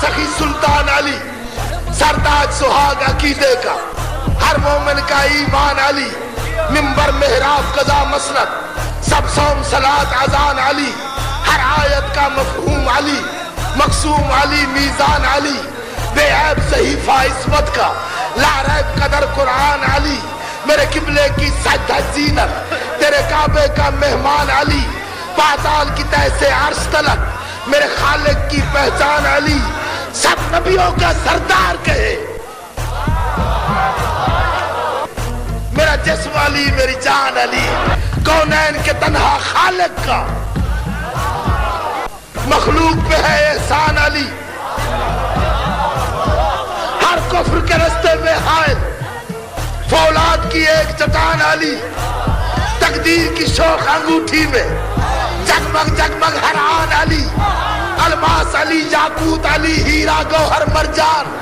سخی سلطان علی، سرداج سہاگ عقیدے کا، ہر مومن کا ایمان علی، منبر محراب قضا مسند، سب صوم صلاۃ اذان علی، ہر آیت کا مفہوم علی، مقسوم علی میزان علی، بے عیب صحیفہ عصمت کا، لا ریب قدر قرآن علی، میرے قبلے کی سجدہ زینت، تیرے کعبے کا مہمان علی، پاتال کی تہ سے عرش تلک میرے خالق کی پہچان علی، سب نبیوں کا سردار کہے میرا جسم علی میری جان علی، کونین کے تنہا خالق کا مخلوق پہ ہے احسان علی، ہر کفر کے رستے میں حائل فولاد کی ایک چٹان علی، تقدیر کی شوخ انگوٹھی میں جگمگ جگمگ حیران علی، الماس علی، یاقوت علی، ہیرا گوہر مرجان